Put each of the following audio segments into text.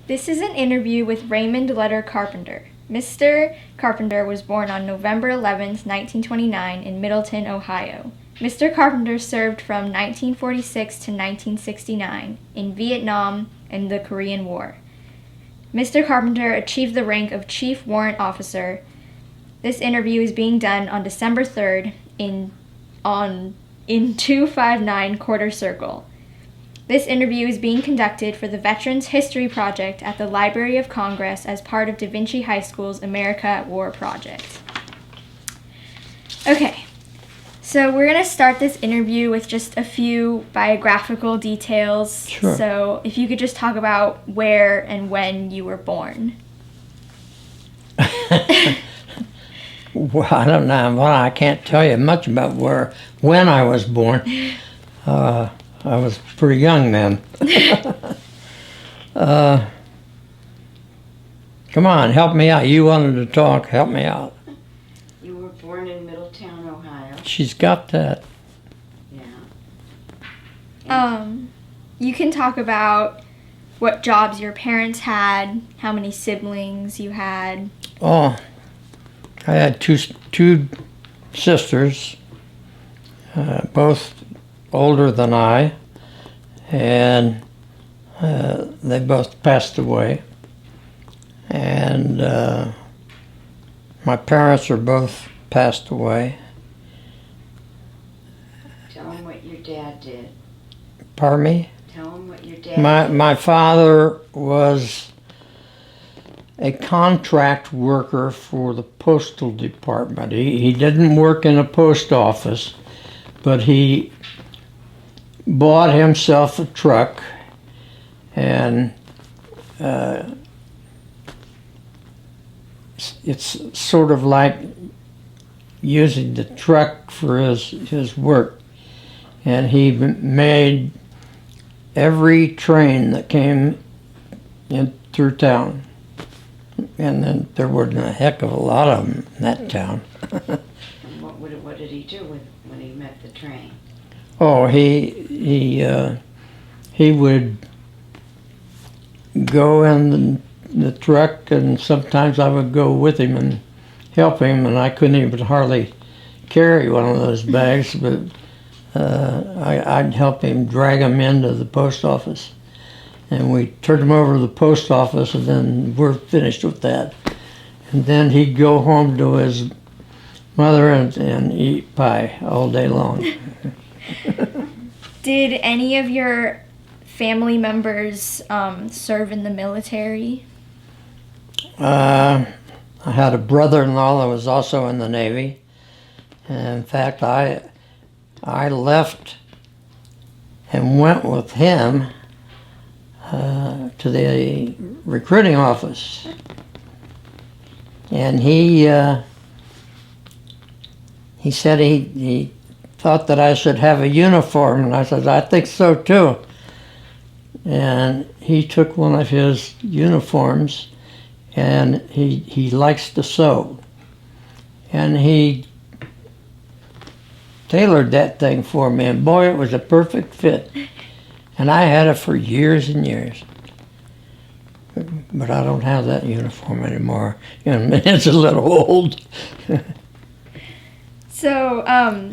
This is an interview with Raymond Letter Carpenter. Mr. Carpenter was born on November 11th, 1929 in Middleton, Ohio. Mr. Carpenter served from 1946 to 1969 in Vietnam and the Korean War. Mr. Carpenter achieved the rank of Chief Warrant Officer. This interview is being done on December 3rd in 259 Quarter Circle. This interview is being conducted for the Veterans History Project at the Library of Congress as part of Da Vinci High School's America at War project. Okay, so we're going to start this interview with just a few biographical details. Sure. So if you could just talk about where and when you were born. Well, I don't know. Well, I can't tell you much about when I was born. I was pretty young then. Come on, help me out. You wanted to talk. Help me out. You were born in Middletown, Ohio. She's got that. Yeah. You can talk about what jobs your parents had, how many siblings you had. Oh, I had two sisters, both older than I, and they both passed away. And my parents are both passed away. Tell them what your dad did. Pardon me? Tell them what your dad did. My father was a contract worker for the postal department. He didn't work in a post office, but he bought himself a truck, and it's sort of like using the truck for his work. And he made every train that came in through town. And then there wasn't a heck of a lot of them in that town. And what did he do when he met the train? Oh, he would go in the truck, and sometimes I would go with him and help him, and I couldn't even hardly carry one of those bags, but I'd help him drag them into the post office. And we turned him over to the post office, and then we're finished with that. And then he'd go home to his mother and eat pie all day long. Did any of your family members serve in the military? I had a brother-in-law that was also in the Navy. And in fact, I left and went with him to the recruiting office. And he said he thought that I should have a uniform, and I said, I think so too. And he took one of his uniforms, and he likes to sew. And he tailored that thing for me, and boy, it was a perfect fit. And I had it for years and years. But I don't have that uniform anymore. And it's a little old. So,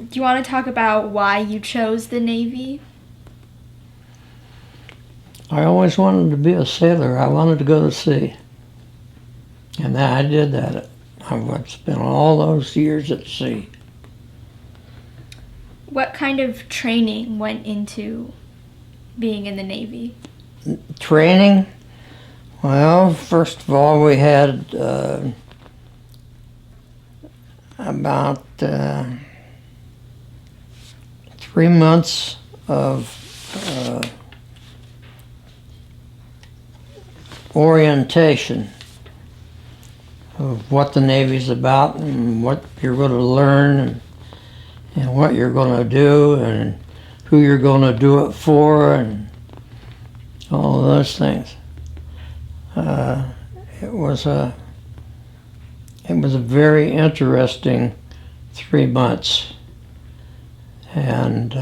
do you want to talk about why you chose the Navy? I always wanted to be a sailor. I wanted to go to sea. And I did that. I spent all those years at sea. What kind of training went into being in the Navy? Training? Well, first of all, we had about 3 months of orientation of what the Navy's about and what you're going to learn and what you're going to do and who you're going to do it for and all of those things. It was a very interesting 3 months, and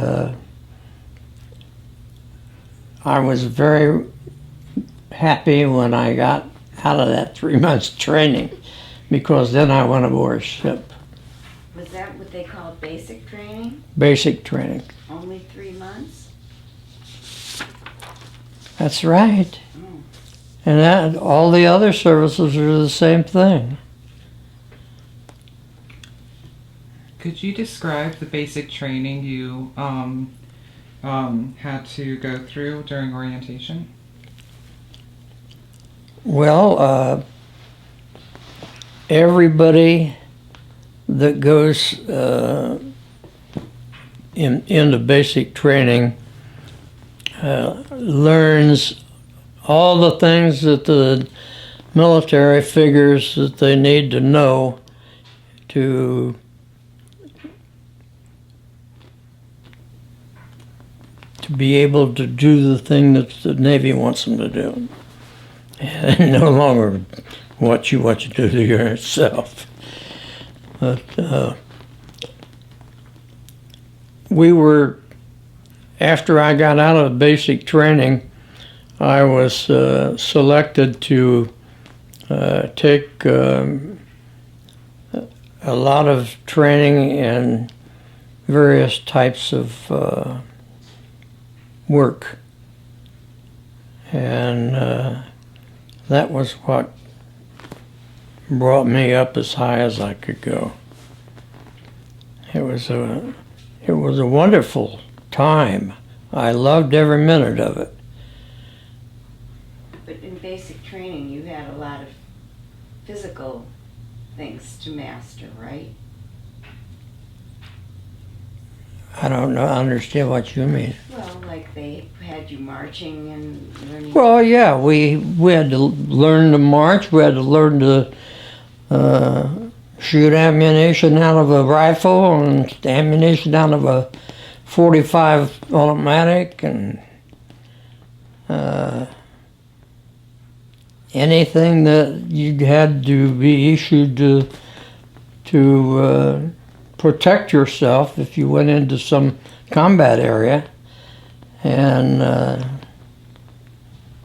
I was very happy when I got out of that 3 months training, because then I went aboard a ship. Was that what they call basic training? Basic training. Only 3 months? That's right. Oh. And that all the other services are the same thing. Could you describe the basic training you had to go through during orientation? Well, everybody that goes into basic training learns all the things that the military figures that they need to know to be able to do the thing that the Navy wants them to do, and no longer what you do to yourself. But after I got out of basic training, I was selected to take a lot of training in various types of work, and that was what brought me up as high as I could go. It was a wonderful time. I loved every minute of it. But in basic training, you had a lot of physical things to master, right? I don't understand what you mean. Well, like they had you marching and learning. Well, yeah, we had to learn to march. We had to learn to shoot ammunition out of a rifle and ammunition out of a .45 automatic, and anything that you had to be issued to protect yourself if you went into some combat area, and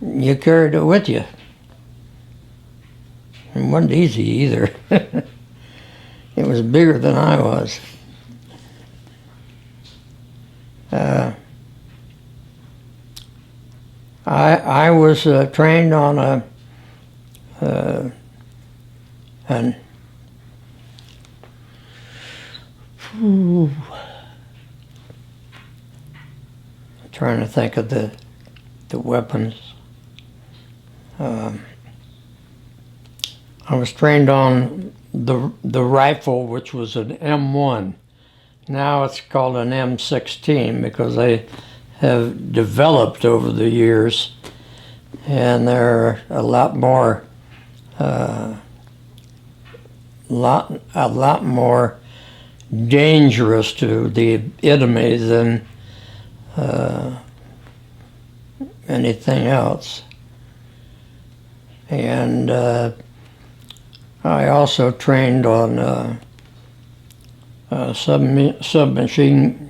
you carried it with you. It wasn't easy either. It was bigger than I was. I was trained on an trying to think of the weapons. I was trained on the rifle, which was an M1. Now it's called an M16 because they have developed over the years, and they're a lot more dangerous to the enemy than anything else. And I also trained on a submachine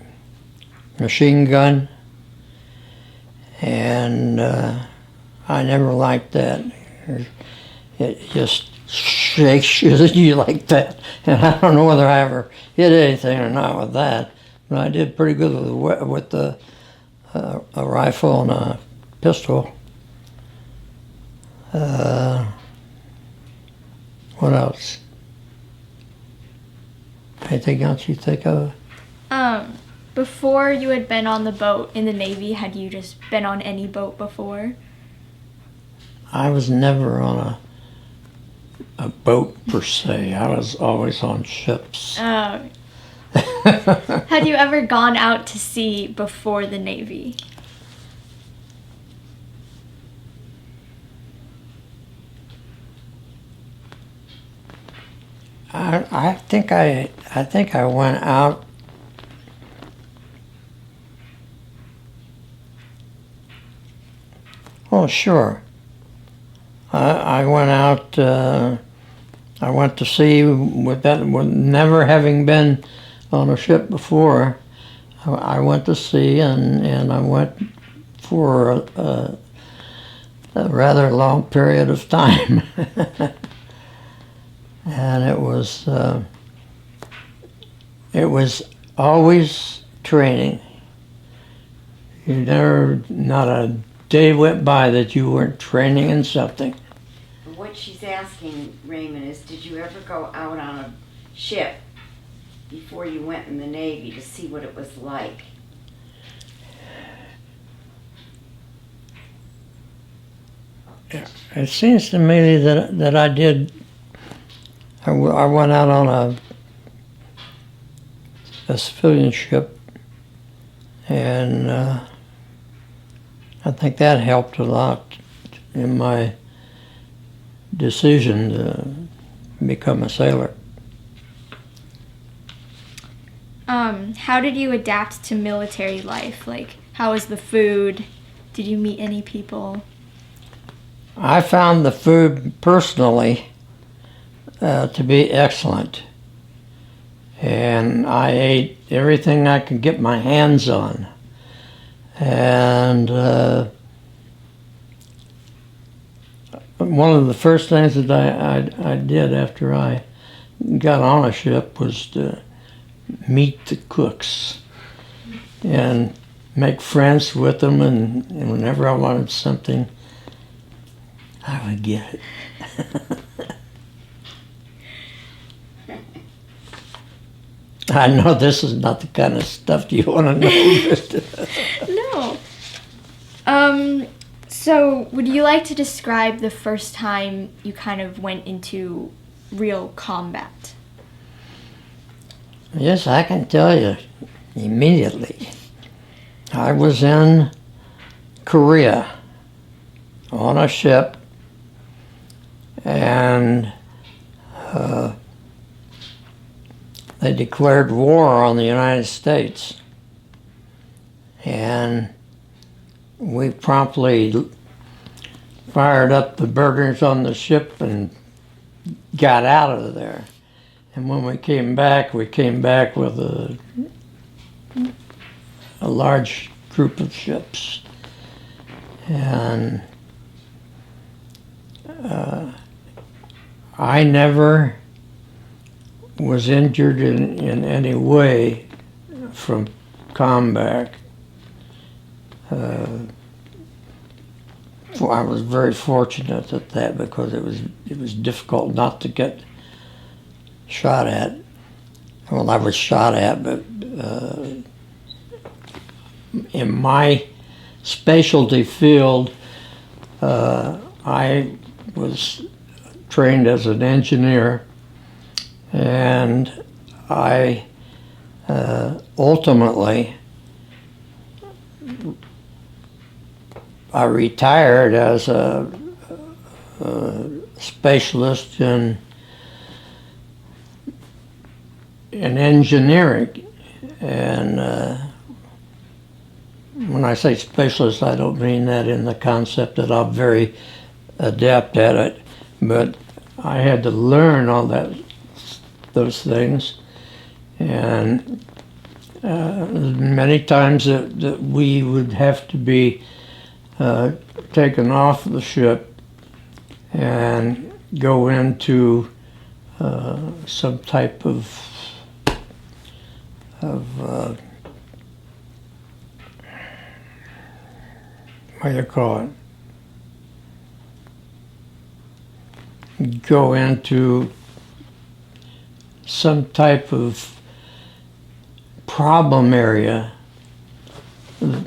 gun, and I never liked that. It just shakes you like that, and I don't know whether I ever hit anything or not with that, but I did pretty good with a rifle and a pistol. What else? Anything else you think of? Before you had been on the boat in the Navy, had you just been on any boat before? I was never on a boat per se. I was always on ships. Had you ever gone out to sea before the Navy? I think I went out. Oh, sure. I went out. I went to sea with never having been on a ship before. I went to sea, and I went for a rather long period of time. And it was always training. Not a day went by that you weren't training in something. What she's asking, Raymond, is did you ever go out on a ship before you went in the Navy to see what it was like? It seems to me that I did. I went out on a civilian ship, and I think that helped a lot in my decision to become a sailor. How did you adapt to military life? Like, how was the food? Did you meet any people? I found the food personally to be excellent, and I ate everything I could get my hands on. And one of the first things that I did after I got on a ship was to meet the cooks and make friends with them, and whenever I wanted something, I would get it. I know this is not the kind of stuff you want to know. No. So would you like to describe the first time you kind of went into real combat? Yes, I can tell you immediately. I was in Korea on a ship, and they declared war on the United States. And we promptly fired up the burners on the ship and got out of there. And when we came back with a large group of ships. And I never was injured in any way from combat. I was very fortunate at that, because it was difficult not to get shot at. Well, I was shot at, but in my specialty field, I was trained as an engineer, and I ultimately I retired as a specialist in engineering. And when I say specialist, I don't mean that in the concept that I'm very adept at it, but I had to learn all those things. And many times that we would have to be taken off the ship and go into some type of what do you call it? Go into some type of problem area,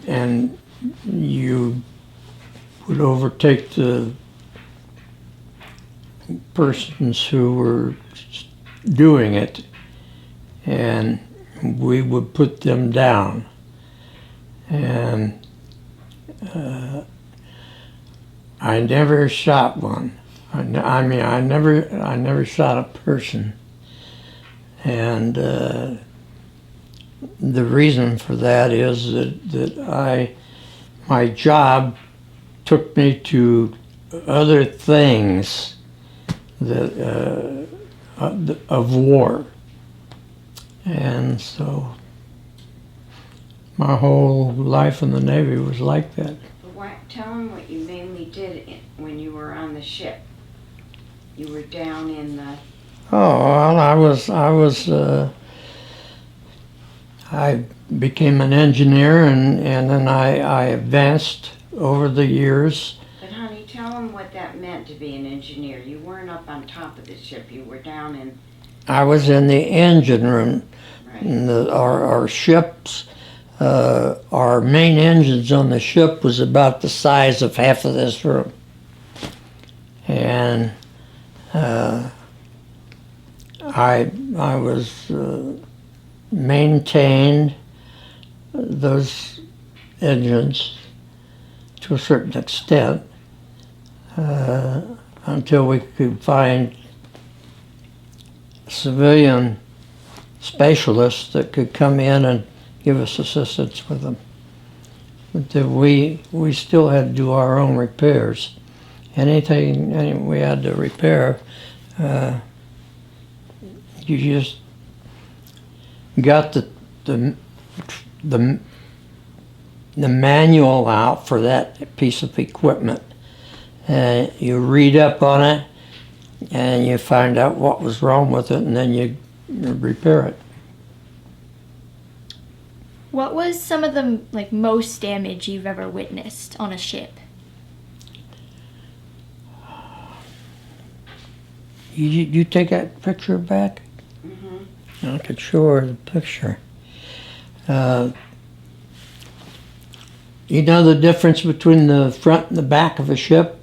and you would overtake the persons who were doing it, and we would put them down. And I never shot one. I never shot a person. And the reason for that is that my job took me to other things that of war. And so my whole life in the Navy was like that. But tell them what you mainly did when you were on the ship. You were down in the, Oh, well, I became an engineer, and then I advanced over the years. but honey, tell them what that meant to be an engineer. You weren't up on top of the ship, you were down in, I was in the engine room. right, And our ships, our main engines on the ship was about the size of half of this room. And I was maintained those engines to a certain extent until we could find civilian specialists that could come in and give us assistance with them. But we still had to do our own repairs. Anything we had to repair, you just got the manual out for that piece of equipment, and you read up on it, and you find out what was wrong with it, and then you repair it. What was some of the most damage you've ever witnessed on a ship? You take that picture back? mm-hmm. I could show her the picture. You know the difference between the front and the back of a ship?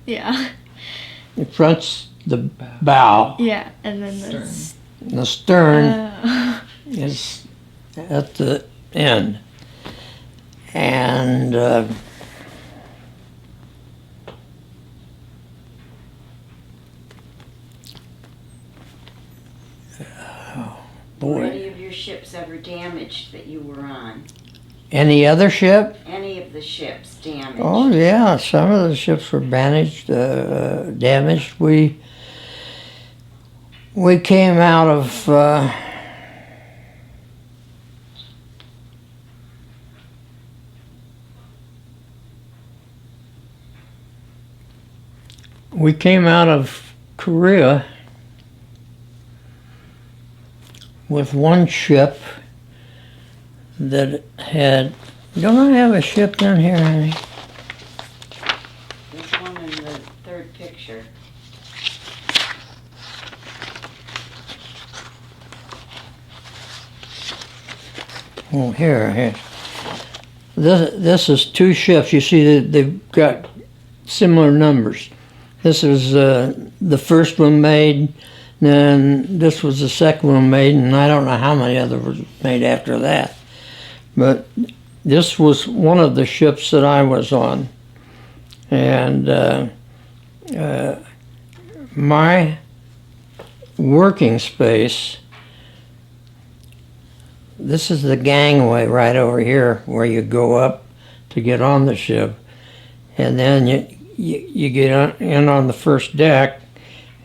Yeah. The front's the bow, Yeah, and then Stern. and the stern It's is at the end. And Were boy, any of your ships ever damaged that you were on? any other ship? Any of the ships damaged? Oh yeah, some of the ships were damaged. We came out of Korea with one ship that had. Don't I have a ship down here, honey? There's one in the third picture. Oh, here. This is two ships. You see that they've got similar numbers. This is the first one made, then this was the second one made, and I don't know how many other were made after that. But this was one of the ships that I was on, and my working space. This is the gangway right over here where you go up to get on the ship, and then you get in on the first deck,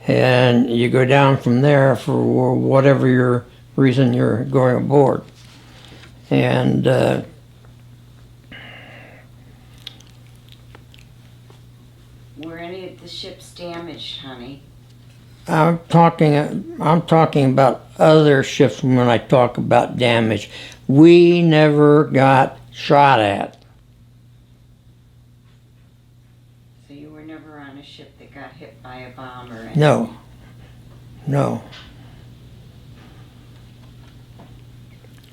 and you go down from there for whatever your reason you're going aboard. And Were any of the ships damaged, honey? I'm talking about other ships when I talk about damage. We never got shot at. So you were never on a ship that got hit by a bomb or anything? No.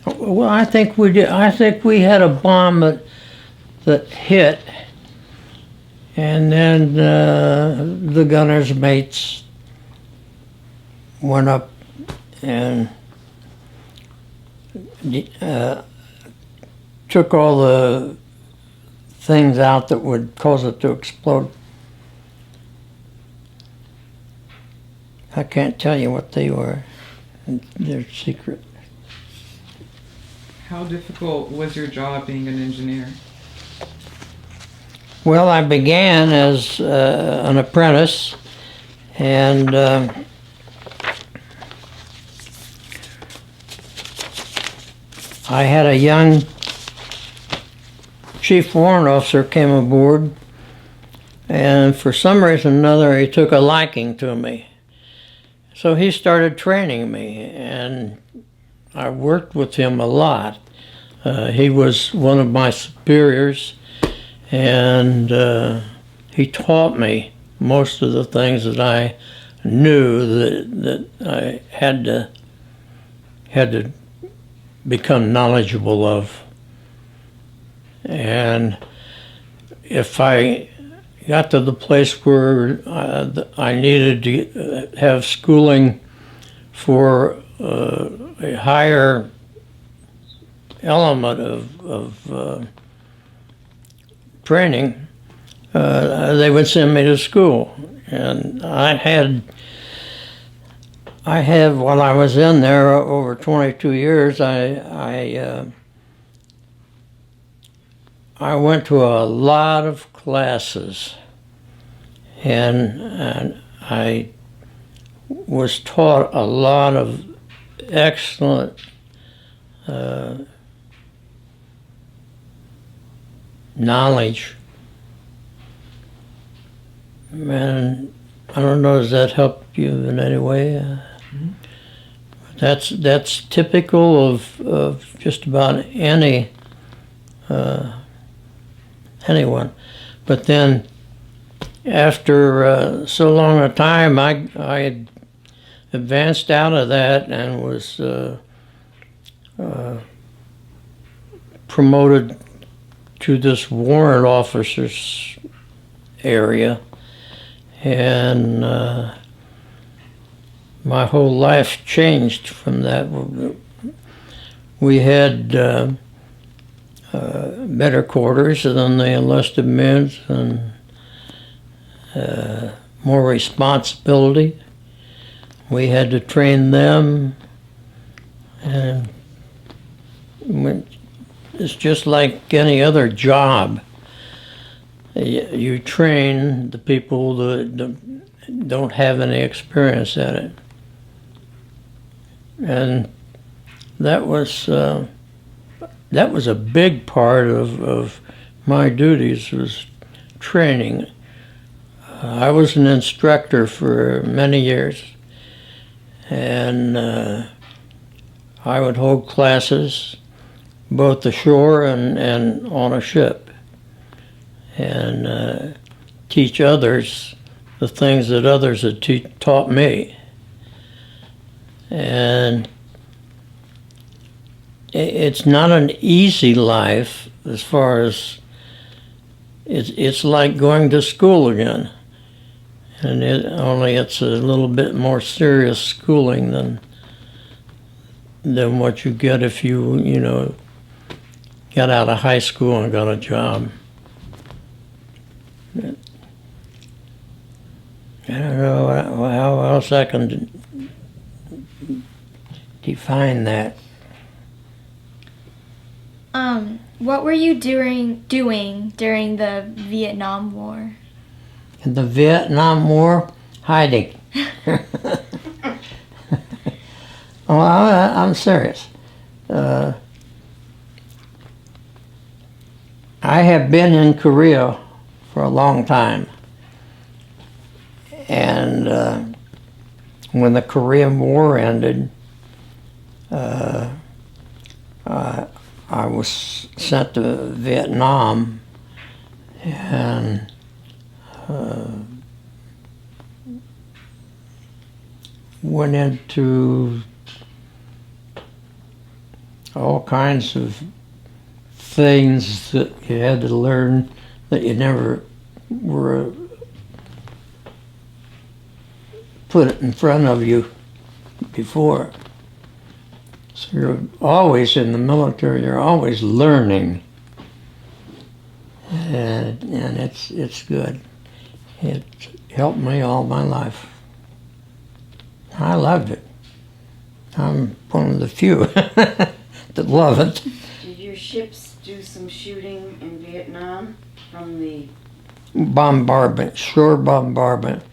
Well, I think we did. I think we had a bomb that hit, and then the gunner's mates went up and took all the things out that would cause it to explode. I can't tell you what they were. They're secret. How difficult was your job being an engineer? Well, I began as an apprentice, and I had a young chief warrant officer came aboard, and for some reason or another, he took a liking to me. So he started training me, and I worked with him a lot. He was one of my superiors, and he taught me most of the things that I knew that I had to become knowledgeable of. And if I got to the place where I needed to have schooling for a higher element of training, they would send me to school. And I had while I was in there over 22 years, I went to a lot of classes, and I was taught a lot of excellent knowledge. And I don't know, does that help you in any way? That's typical of just about anyone. But then after so long a time, I advanced out of that and was promoted to this warrant officer's area, and my whole life changed from that. We had better quarters than the enlisted men's, and more responsibility. We had to train them, and it's just like any other job. You train the people that don't have any experience at it. And that was a big part of my duties, was training. I was an instructor for many years, and I would hold classes both ashore and on a ship, and teach others the things that others had taught me. And it's not an easy life, as far as it's like going to school again, and only it's a little bit more serious schooling than what you get if you got out of high school and got a job. I don't know how else I can define that. What were you doing during the Vietnam War? In the Vietnam War, hiding. Oh, I'm serious. I have been in Korea for a long time, and when the Korean War ended, I was sent to Vietnam, and went into all kinds of things that you had to learn that you never were put in front of you before. So you're always in the military, you're always learning, and it's good. It helped me all my life. I loved it. I'm one of the few that love it. Did your ships do some shooting in Vietnam from the... Bombardment, shore bombardment.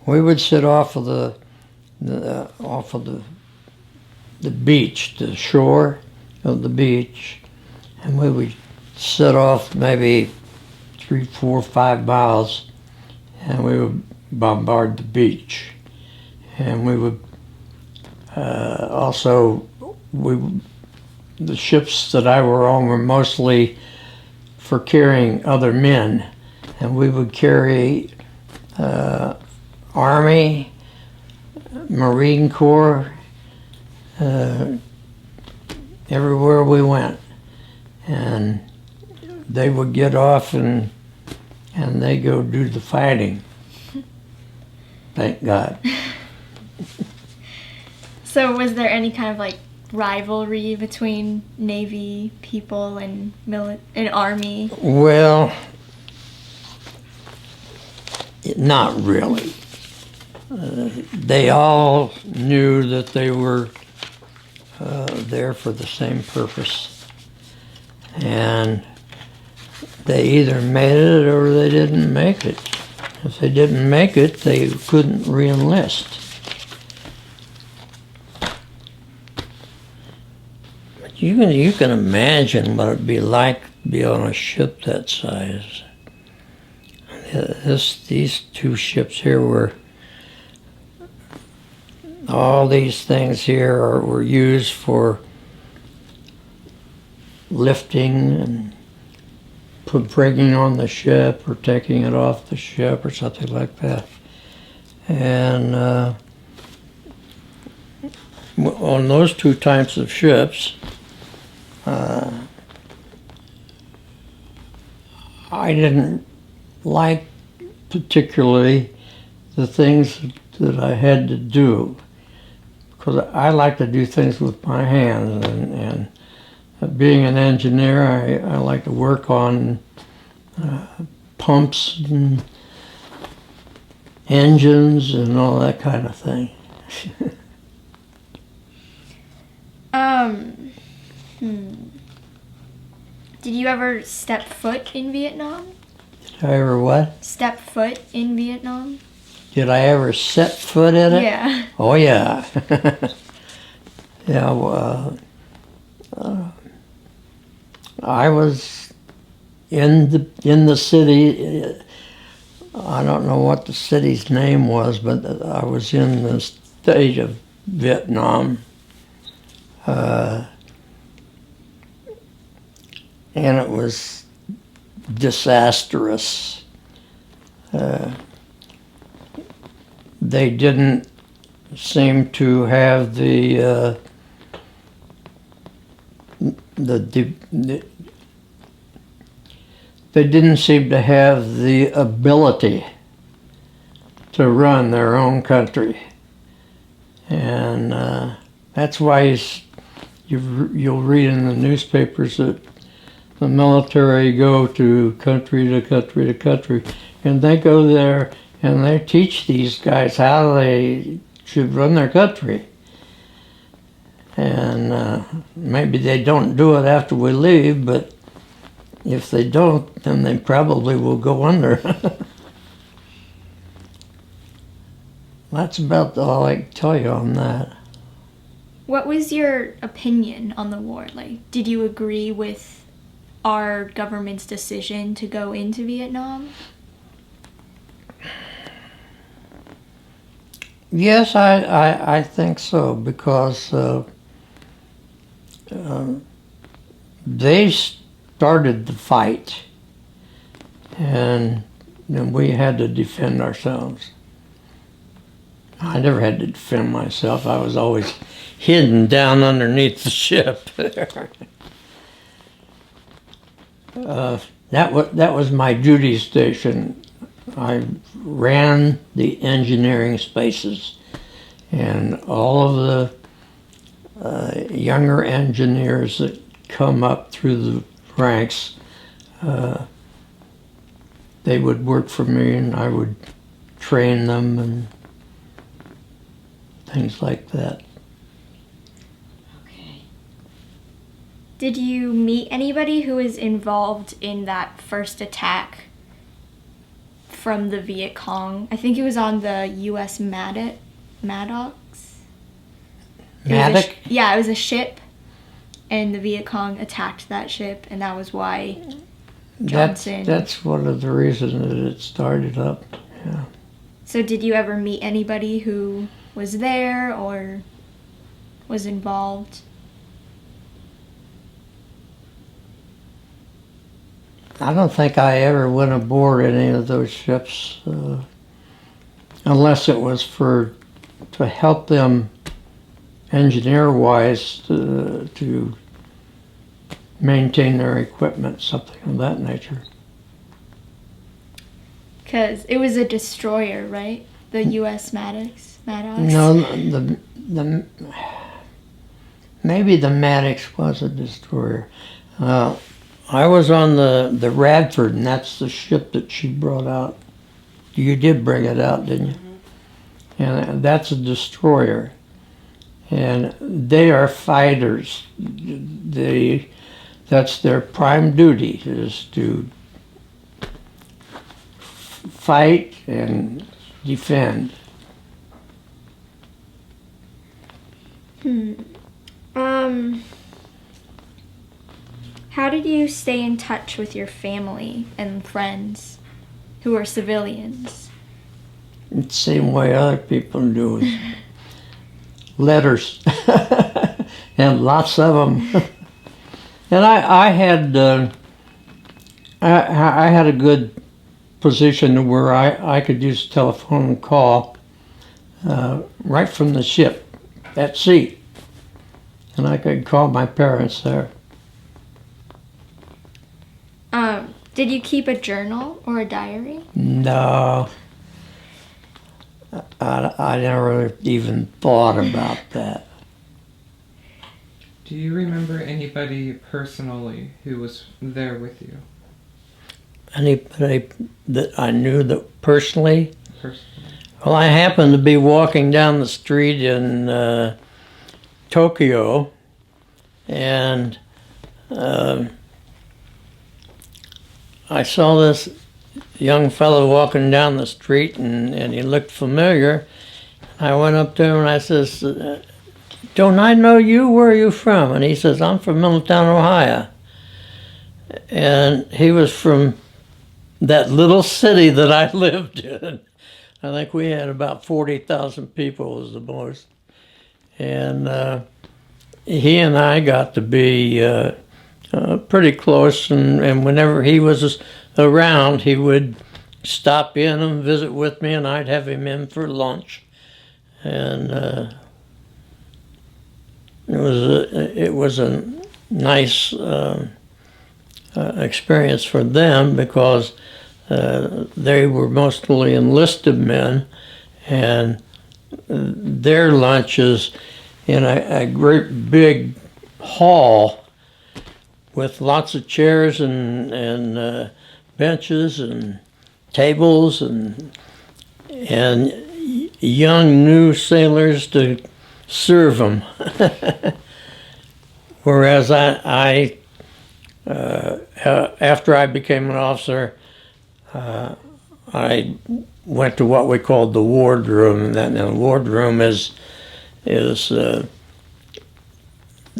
We would sit off of the beach, the shore of the beach, and we would set off maybe 3, 4, 5 miles, and we would bombard the beach. And we would also, the ships that I were on were mostly for carrying other men, and we would carry Army, Marine Corps, everywhere we went. And they would get off and they go do the fighting. Thank God. So was there any kind of like rivalry between Navy people and Army? Well, not really. They all knew that they were there for the same purpose. And they either made it or they didn't make it. If they didn't make it, they couldn't re-enlist. You can imagine what it'd be like to be on a ship that size. These two ships here were, all these things here were used for lifting and bringing on the ship or taking it off the ship or something like that. And on those two types of ships, I didn't like particularly the things that I had to do, because I like to do things with my hands, and being an engineer, I like to work on pumps and engines and all that kind of thing. Did you ever step foot in Vietnam? Did I ever what? Step foot in Vietnam? Did I ever set foot in it? Yeah. Oh yeah. Yeah. Well, I was in the city. I don't know what the city's name was, but I was in the state of Vietnam. And it was disastrous. They didn't seem to have they didn't seem to have the ability to run their own country. And that's why you'll read in the newspapers that the military go to country to country to country, and they go there and they teach these guys how they should run their country. And maybe they don't do it after we leave, but if they don't, then they probably will go under. That's about all I can tell you on that. What was your opinion on the war? Like, did you agree with our government's decision to go into Vietnam? Yes, I think so, because they started the fight, and then we had to defend ourselves. I never had to defend myself. I was always hidden down underneath the ship. That was my duty station. I ran the engineering spaces, and all of the younger engineers that come up through the ranks, they would work for me, and I would train them and things like that. Okay. Did you meet anybody who was involved in that first attack from the Viet Cong? I think it was on the U.S. Maddox. Maddox? Yeah, it was a ship. and the Viet Cong attacked that ship, and that was why Johnson. That's one of the reasons that it started up. Yeah. So did you ever meet anybody who was there or was involved? I don't think I ever went aboard any of those ships, unless it was to help them engineer-wise to maintain their equipment, something of that nature. Because it was a destroyer, right? The U.S. Maddox? No, maybe the Maddox was a destroyer. I was on the Radford, and that's the ship that she brought out. You did bring it out, didn't you? Mm-hmm. And that's a destroyer. And they are fighters. That's their prime duty, is to fight and defend. How did you stay in touch with your family and friends who are civilians? The same way other people do. Letters. And lots of them. And I had a good position where I could use telephone and call right from the ship at sea. And I could call my parents there. Did you keep a journal or a diary? No. I never even thought about that. Do you remember anybody personally who was there with you? Anybody that I knew that personally? Personally. Well, I happened to be walking down the street in Tokyo, and I saw this young fellow walking down the street, and he looked familiar. I went up to him and I says, "Don't I know you? Where are you from?" And he says, "I'm from Middletown, Ohio." And he was from that little city that I lived in. I think we had about 40,000 people was the most. And he and I got to be pretty close, and whenever he was around, he would stop in and visit with me, and I'd have him in for lunch. And it was a nice experience for them, because they were mostly enlisted men, and their lunches in a great big hall with lots of chairs and benches and tables and young new sailors to serve them. Whereas I after I became an officer, I went to what we called the wardroom. And the wardroom is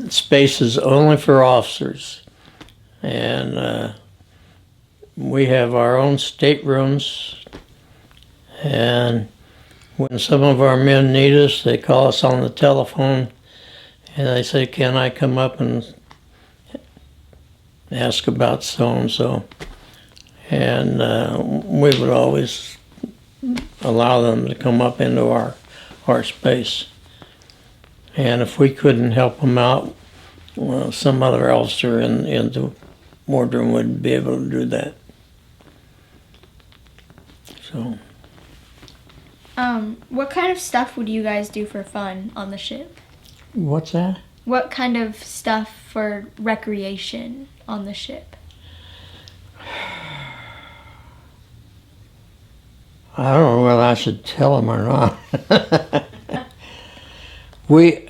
spaces only for officers, and we have our own staterooms. And when some of our men need us, they call us on the telephone, and they say, "Can I come up and ask about so-and-so?" And we would always allow them to come up into our space. And if we couldn't help them out, well, some other officer in the wardroom would be able to do that. So. What kind of stuff would you guys do for fun on the ship? What's that? What kind of stuff for recreation on the ship? I don't know whether I should tell them or not. We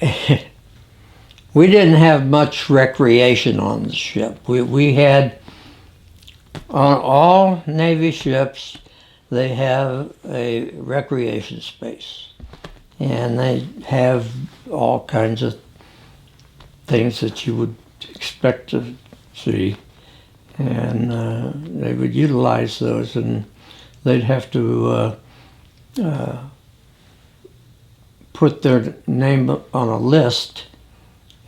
didn't have much recreation on the ship. We had, on all Navy ships, they have a recreation space, and they have all kinds of things that you would expectancy, and they would utilize those, and they'd have to put their name on a list,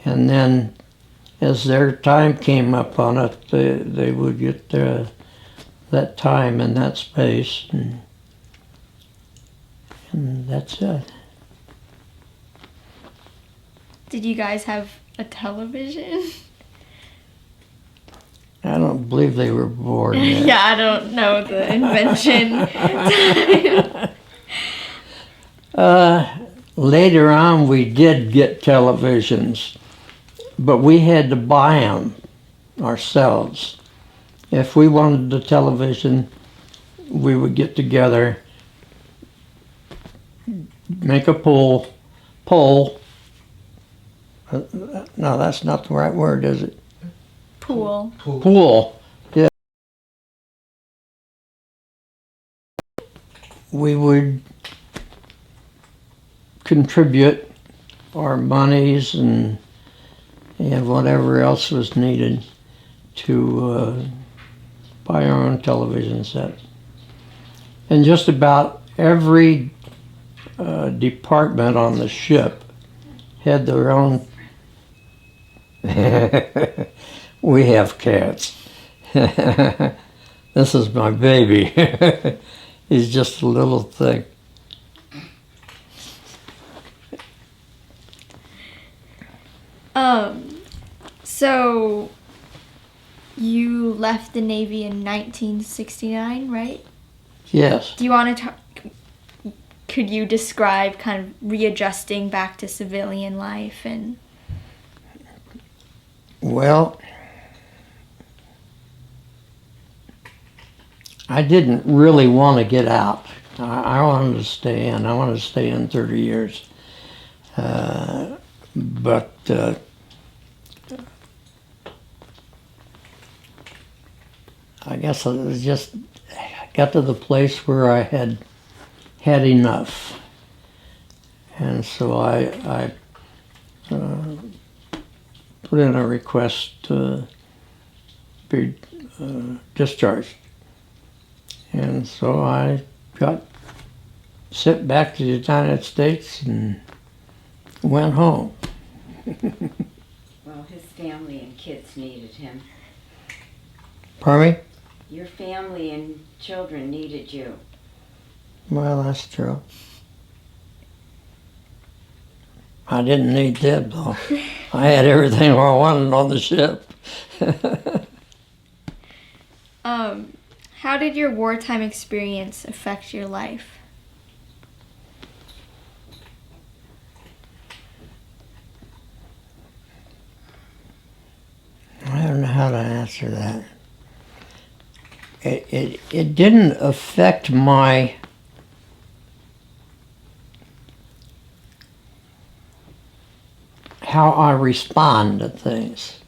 and then as their time came up on it, they would get that time and that space, and that's it. Did you guys have a television? I don't believe they were born yet. Yeah, I don't know the invention. Later on, we did get televisions, but we had to buy them ourselves. If we wanted the television, we would get together, make a poll. No, that's not the right word, is it? Pool. Pool. Yeah. We would contribute our monies and whatever else was needed to buy our own television set. And just about every department on the ship had their own. We have cats. This is my baby. He's just a little thing. So you left the Navy in 1969, right? Yes. Do you want to talk? Could you describe kind of readjusting back to civilian life and? Well, I didn't really want to get out. I wanted to stay in. I wanted to stay in 30 years. But I guess I was just got to the place where I had enough. And so I put in a request to be discharged. And so I got sent back to the United States and went home. Well, his family and kids needed him. Pardon me? Your family and children needed you. Well, that's true. I didn't need them, though. I had everything I wanted on the ship. How did your wartime experience affect your life? I don't know how to answer that. It didn't affect my how I respond to things.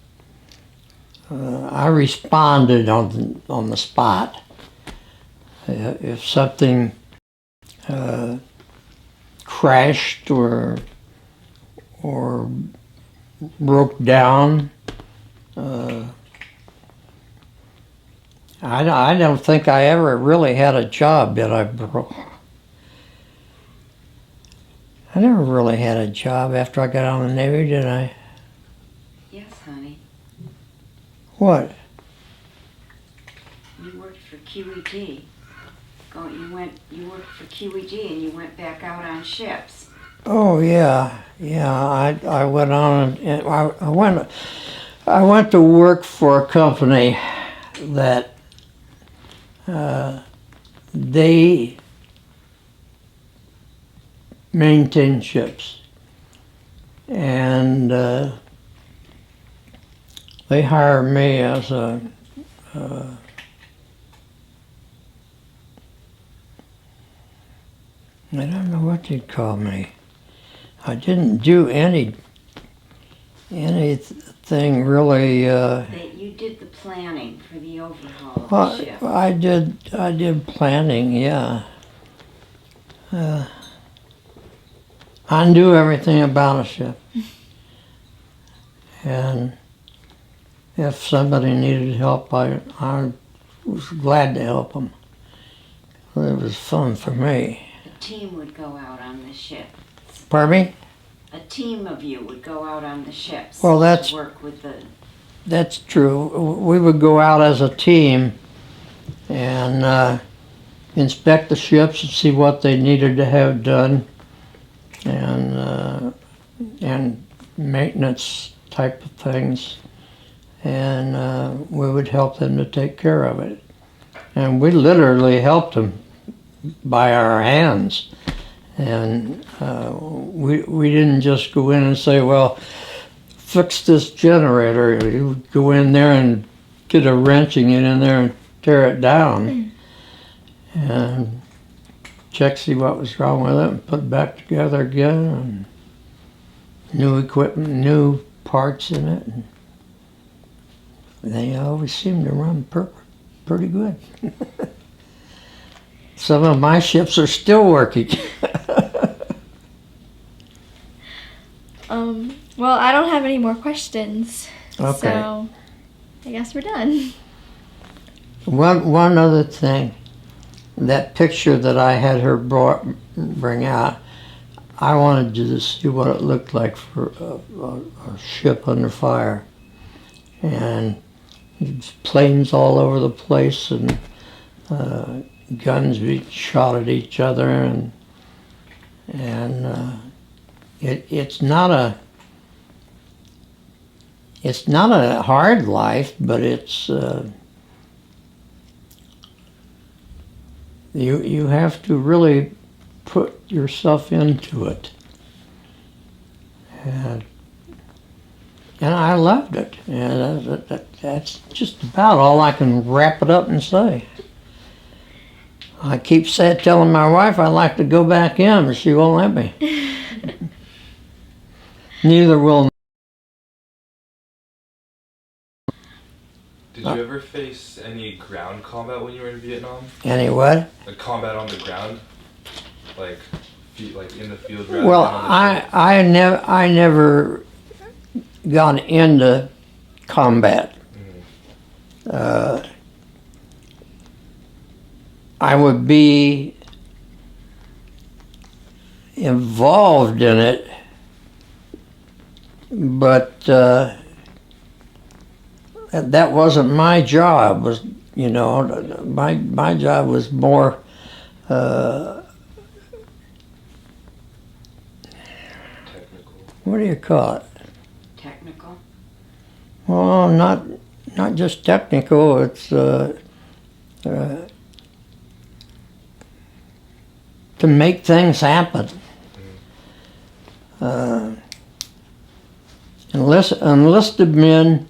I responded on the spot. If something crashed or broke down, I don't think I ever really had a job that I broke. I never really had a job after I got out of the Navy, did I? Yes, honey. What? You worked for QED. You worked for QED and you went back out on ships. Oh yeah. I went on and I went to work for a company that they maintain ships, and they hired me as a I don't know what they'd call me. I didn't do anything really. You did the planning for the overhaul of the ship. I did planning, yeah. I knew everything about a ship. And if somebody needed help, I was glad to help them. It was fun for me. A team would go out on the ship. Pardon me? A team of you would go out on the ships. Well, that's- to work with the. That's true. We would go out as a team and inspect the ships and see what they needed to have done, and maintenance type of things, and we would help them to take care of it. And we literally helped them by our hands, and we didn't just go in and say, well, fix this generator. You would go in there and get a wrench and get in there and tear it down and check, see what was wrong with it, and put it back together again, and new equipment, new parts in it. And they always seem to run pretty good. Some of my ships are still working. Well, I don't have any more questions. Okay. So I guess we're done. One other thing, that picture that I had her bring out, I wanted you to see what it looked like for a ship under fire, and planes all over the place, and guns being shot at each other, and it's not a hard life, but it's you have to really put yourself into it, and I loved it, and that's just about all I can wrap it up and say. I keep telling my wife I'd like to go back in, but she won't let me. Neither will. Did you ever face any ground combat when you were in Vietnam? Any what? Like combat on the ground, like in the field. Rather Well, than on the ship? I never got into combat. I would be involved in it, but that wasn't my job. My job was more Technical. what do you call it? Technical. Well, not just technical. It's to make things happen. Enlisted men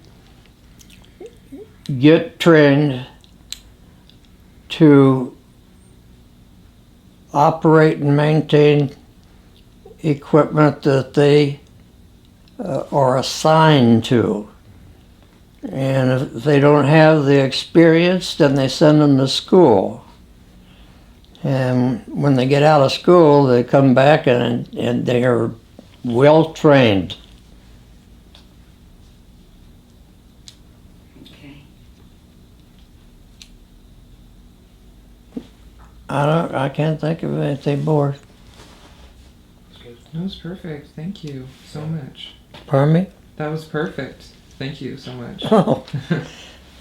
get trained to operate and maintain equipment that they are assigned to. And if they don't have the experience, then they send them to school. And when they get out of school, they come back and they are well trained. Okay. I can't think of anything more. That was perfect. Thank you so much. Pardon me? That was perfect. Thank you so much. Oh,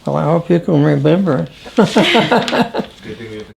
well, I hope you can remember it. Good thing we have